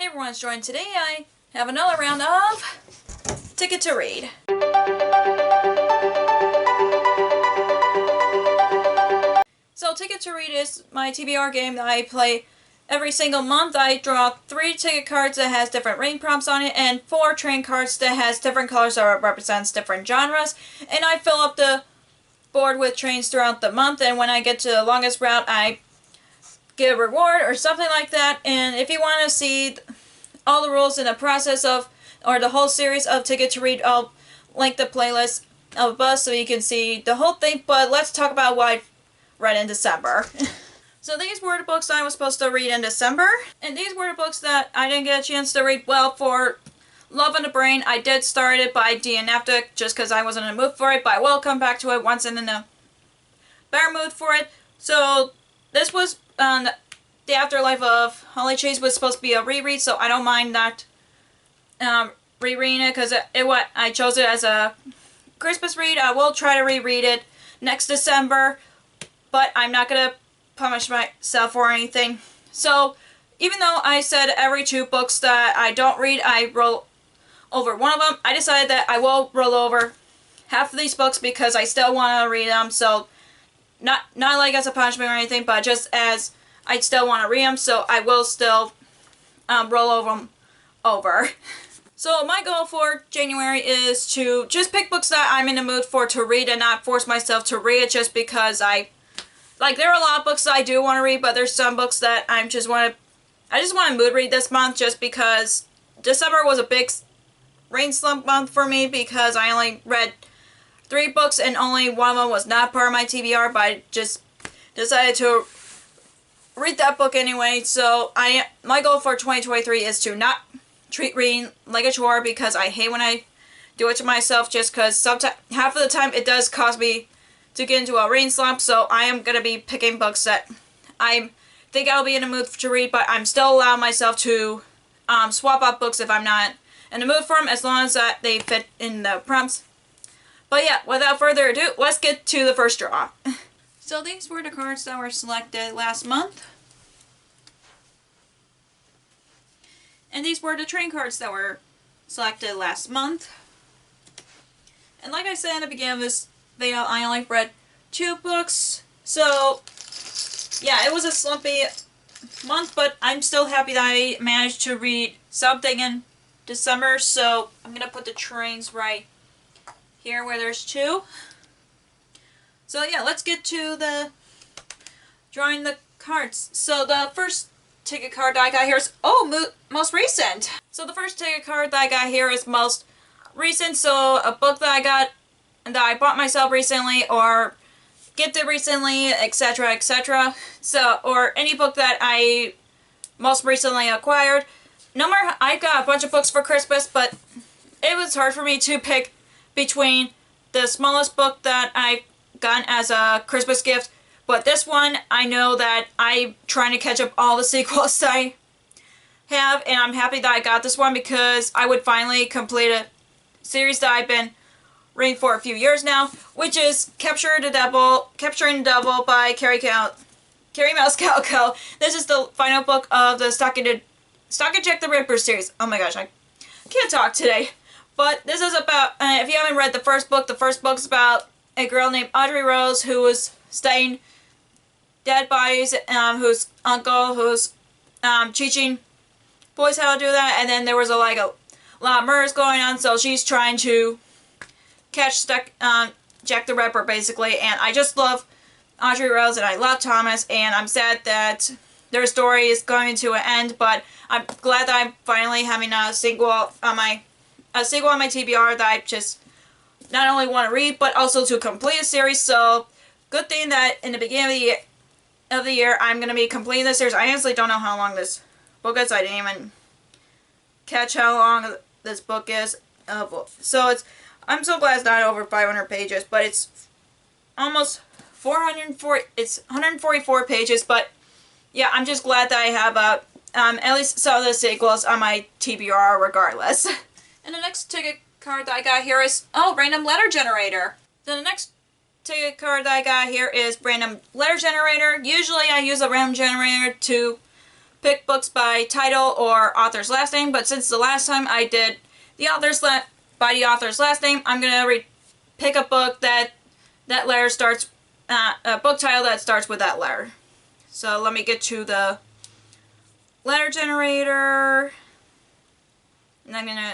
Hey everyone, it's Jordan. Today I have another round of Ticket to Read. So Ticket to Read is my TBR game that I play every single month. I draw 3 ticket cards that has different rating prompts on it and 4 train cards that has different colors that represents different genres. And I fill up the board with trains throughout the month, and when I get to the longest route I get a reward or something like that. And if you want to see all the rules in the process of, or the whole series of Ticket to Read, I'll link the playlist above so you can see the whole thing. But let's talk about what I read in December. So these were the books I was supposed to read in December, and these were the books that I didn't get a chance to read. Well, for Love in the Brain, I did start it by DNF'd just because I wasn't in the mood for it, but I will come back to it once I'm in a better mood for it. So this was The Afterlife of Holly Chase was supposed to be a reread, so I don't mind not rereading it because I chose it as a Christmas read. I will try to reread it next December, but I'm not going to punish myself or anything. So even though I said every 2 books that I don't read, I roll over one of them, I decided that I will roll over half of these books because I still want to read them. So not like as a punishment or anything, but just as I still want to read them, so I will still roll over them. So my goal for January is to just pick books that I'm in the mood for to read and not force myself to read it just because there are a lot of books that I do want to read, but there's some books that I just want to mood read this month just because December was a big rain slump month for me because I only read 3 books and only one of them was not part of my TBR, but I just decided to read that book anyway. So my goal for 2023 is to not treat reading like a chore because I hate when I do it to myself, just because half of the time it does cause me to get into a reading slump. So I am going to be picking books that I think I'll be in the mood to read, but I'm still allowing myself to swap out books if I'm not in the mood for them, as long as they fit in the prompts. But yeah, without further ado, let's get to the first draw. So these were the cards that were selected last month. And these were the train cards that were selected last month. And like I said in the beginning of this video, I only read 2 books. So yeah, it was a slumpy month, but I'm still happy that I managed to read something in December. So I'm going to put the trains right here where there's 2. So yeah, let's get to the drawing the cards. So the first ticket card that I got here is most recent. So the first ticket card that I got here is most recent. So a book that I got that I bought myself recently or gifted recently, etc., etc. So, or any book that I most recently acquired. I got a bunch of books for Christmas, but it was hard for me to pick between the smallest book that I got as a Christmas gift, but this one I know that I'm trying to catch up all the sequels that I have, and I'm happy that I got this one because I would finally complete a series that I've been reading for a few years now, which is Capturing the Devil by Carrie Mouse Calico. This is the final book of the Stalking Jack the Ripper series. Oh my gosh, I can't talk today. But this is about, if you haven't read the first book's about a girl named Audrey Rose who was studying dead bodies, whose uncle who's teaching boys how to do that, and then there was a lot of murders going on, so she's trying to catch Jack the Ripper basically. And I just love Audrey Rose and I love Thomas, and I'm sad that their story is going to an end, but I'm glad that I'm finally having a sequel on my TBR that I just not only want to read, but also to complete a series. So, good thing that in the beginning of the year, I'm going to be completing this series. I honestly don't know how long this book is. I didn't even catch how long this book is. So, I'm so glad it's not over 500 pages, but it's almost 440, it's 144 pages, but yeah, I'm just glad that I have at least some of the sequels on my TBR regardless. And the next ticket card that I got here is, random letter generator. So the next ticket card that I got here is random letter generator. Usually I use a random generator to pick books by title or author's last name, but since the last time I did the by the author's last name, I'm gonna pick a book that letter starts, a book title that starts with that letter. So let me get to the letter generator, and I'm gonna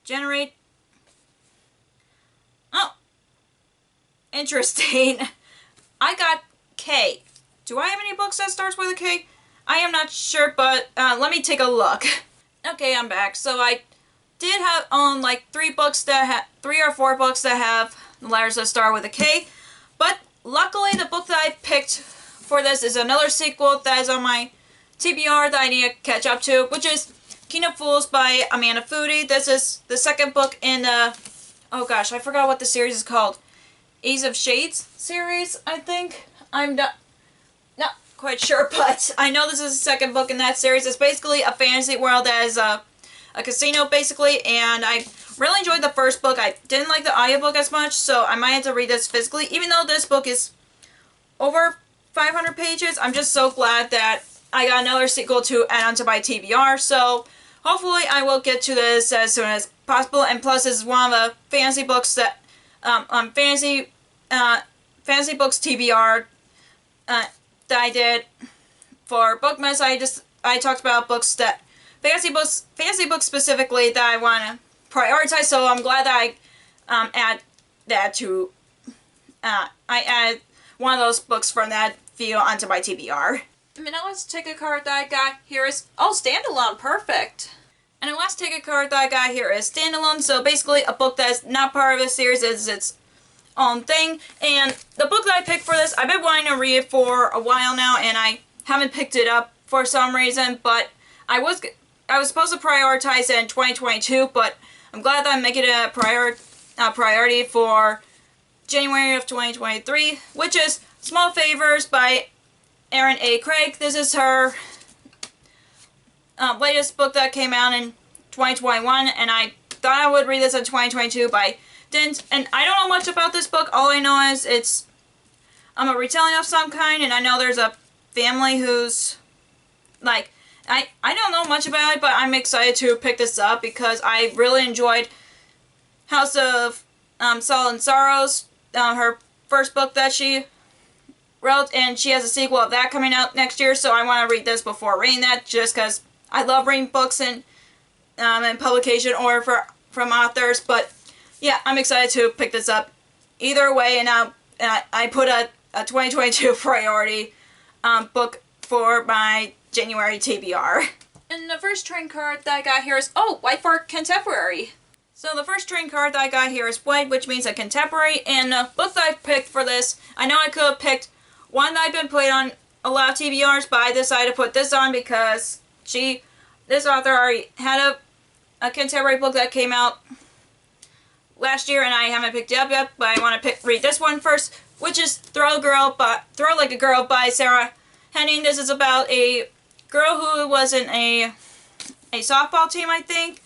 generate. Oh, interesting. I got K. Do I have any books that starts with a K? I am not sure, but let me take a look. Okay, I'm back. So I did have like 3 or 4 books that have letters that start with a K, but luckily the book that I picked for this is another sequel that is on my TBR that I need to catch up to, which is King of Fools by Amanda Foody. This is the second book in the, oh gosh, I forgot what the series is called. Ace of Shades series, I think. I'm not quite sure, but I know this is the second book in that series. It's basically a fantasy world that is a casino, basically, and I really enjoyed the first book. I didn't like the audiobook as much, so I might have to read this physically. Even though this book is over 500 pages, I'm just so glad that I got another sequel to add onto my TBR, so hopefully I will get to this as soon as possible. And plus, this is one of the fantasy books that, fantasy books TBR that I did for Bookmas. I talked about books that, fantasy books specifically, that I want to prioritize, so I'm glad that I add that to, I added one of those books from that video onto my TBR. And now let's take a card that I got here is, oh, Standalone, perfect. And the last ticket card that I got here is Standalone, so basically a book that's not part of a series, is its own thing. And the book that I picked for this, I've been wanting to read it for a while now, and I haven't picked it up for some reason, but I was supposed to prioritize it in 2022, but I'm glad that I'm making it a priority for January of 2023, which is Small Favors by Erin A. Craig. This is her latest book that came out in 2021, and I thought I would read this in 2022, but I didn't. And I don't know much about this book. All I know is it's a retelling of some kind, and I know there's a family who's like, I don't know much about it, but I'm excited to pick this up because I really enjoyed House of Salt and Sorrows, her first book that she wrote, and she has a sequel of that coming out next year, so I want to read this before reading that, just because I love reading books in publication or from authors. But yeah, I'm excited to pick this up either way, and I put a 2022 priority book for my January TBR. And the first trading card that I got here is, oh, White for Contemporary. So the first trading card that I got here is white, which means a contemporary, and the book that I picked for this, I know I could have picked one that I've been playing on a lot of TBRs, but I decided to put this on because this author already had a contemporary book that came out last year, and I haven't picked it up yet, but I want to read this one first, which is Throw Like a Girl by Sarah Henning. This is about a girl who was in a softball team, I think.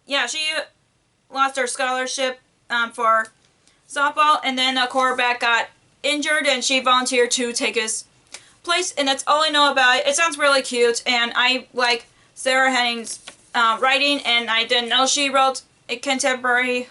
Yeah, she lost her scholarship for softball, and then a quarterback got injured, and she volunteered to take his place, and that's all I know about it. It sounds really cute, and I like Sarah Henning's writing, and I didn't know she wrote a contemporary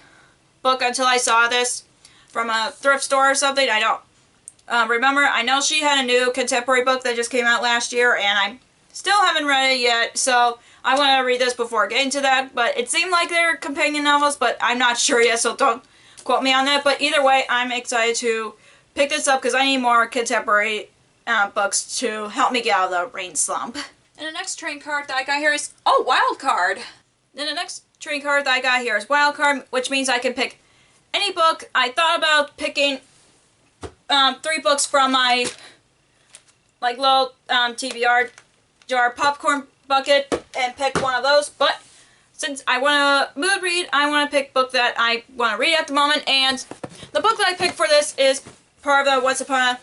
book until I saw this from a thrift store or something. I don't remember. I know she had a new contemporary book that just came out last year, and I still haven't read it yet, so I want to read this before getting to that. But it seemed like they're companion novels, but I'm not sure yet, so don't quote me on that. But either way, I'm excited to pick this up because I need more contemporary books to help me get out of the rain slump. And the next trading card that I got here is, oh, Wild Card. Then the next trading card that I got here is Wild Card, which means I can pick any book. I thought about picking 3 books from my like little TBR jar popcorn bucket and pick one of those, but since I want to mood read, I want to pick a book that I want to read at the moment, and the book that I picked for this is part of the Once Upon a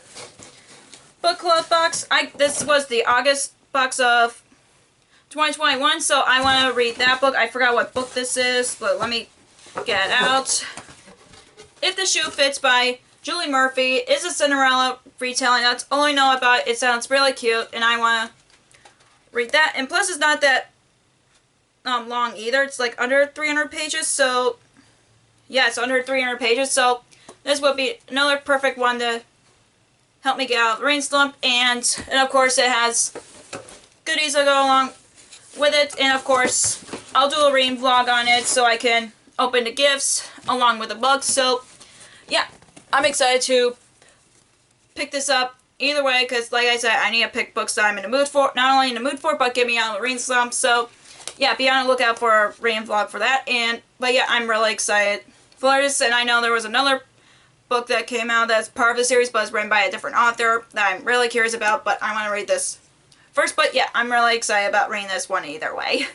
Book Club box. This was the August box of 2021, so I want to read that book. I forgot what book this is, but let me get it out. If the Shoe Fits by Julie Murphy is a Cinderella retelling. That's all I know about it. It sounds really cute, and I want to read that. And plus, it's not that long either. It's like under 300 pages, so yeah, it's under 300 pages, so this would be another perfect one to help me get out of the reading slump. And of course, it has goodies that go along with it, and of course, I'll do a reading vlog on it so I can open the gifts along with the books. So yeah, I'm excited to pick this up either way, because like I said, I need to pick books that I'm in the mood for, not only in the mood for, but get me out of the reading slump. So yeah, be on the lookout for a reading vlog for that. But yeah, I'm really excited for this, and I know there was another book that came out that's part of the series, but it's written by a different author that I'm really curious about, but I want to read this first. But yeah, I'm really excited about reading this one either way.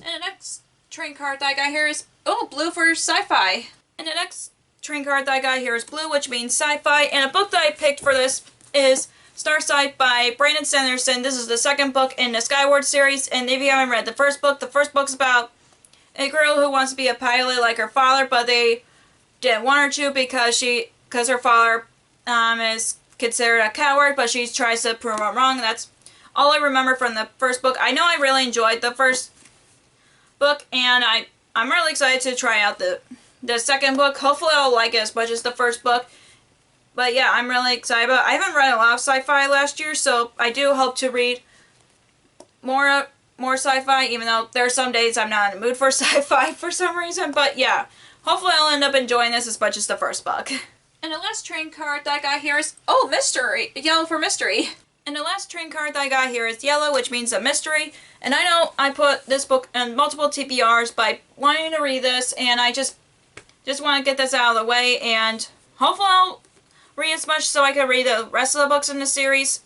And the next trading card that I got here is, oh, blue for sci-fi. And the next trading card that I got here is blue, which means sci-fi. And a book that I picked for this is Starsight by Brandon Sanderson. This is the second book in the Skyward series, and if you haven't read the first book's about a girl who wants to be a pilot like her father, but they didn't want her to because her father is considered a coward, but she tries to prove him wrong. That's all I remember from the first book. I know I really enjoyed the first book, and I'm really excited to try out the second book. Hopefully I'll like it as much as the first book. But yeah, I'm really excited about it. I haven't read a lot of sci-fi last year, so I do hope to read more sci-fi, even though there are some days I'm not in the mood for sci-fi for some reason. But yeah, hopefully I'll end up enjoying this as much as the first book. And the last trading card that I got here is, oh, mystery. Yellow for mystery. And the last trading card that I got here is yellow, which means a mystery. And I know I put this book in multiple TBRs by wanting to read this, and I just want to get this out of the way, and hopefully I'll read as much so I can read the rest of the books in the series,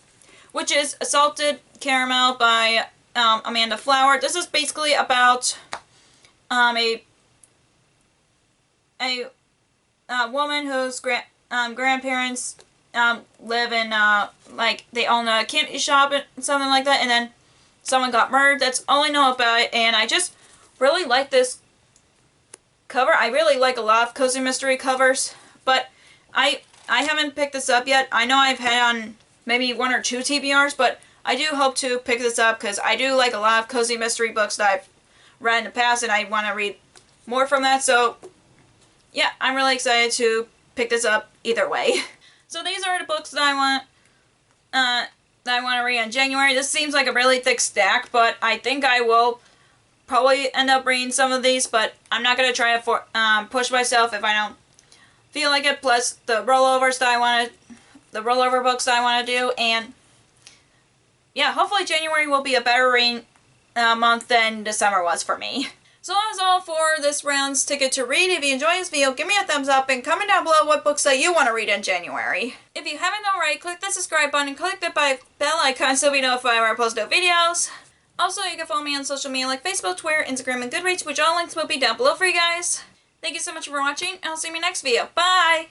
which is Salted Caramel by Amanda Flower. This is basically about a woman whose grandparents live in, like, they own a candy shop and something like that, and then someone got murdered. That's all I know about it, and I just really like this cover. I really like a lot of cozy mystery covers, but I haven't picked this up yet. I know I've had on maybe 1 or 2 TBRs, but I do hope to pick this up because I do like a lot of cozy mystery books that I've read in the past, and I want to read more from that. So yeah, I'm really excited to pick this up either way. So these are the books that I want to read in January. This seems like a really thick stack, but I think I will probably end up reading some of these, but I'm not going to try to push myself if I don't feel like it. Plus the rollover books that I want to do, and yeah, hopefully January will be a better reading month than December was for me. So that's all for this round's Ticket to Read. If you enjoyed this video, give me a thumbs up and comment down below what books that you want to read in January. If you haven't already, click the subscribe button and click the bell icon so we notified when I post new videos. Also, you can follow me on social media like Facebook, Twitter, Instagram, and Goodreads, which all links will be down below for you guys. Thank you so much for watching, and I'll see you in my next video. Bye!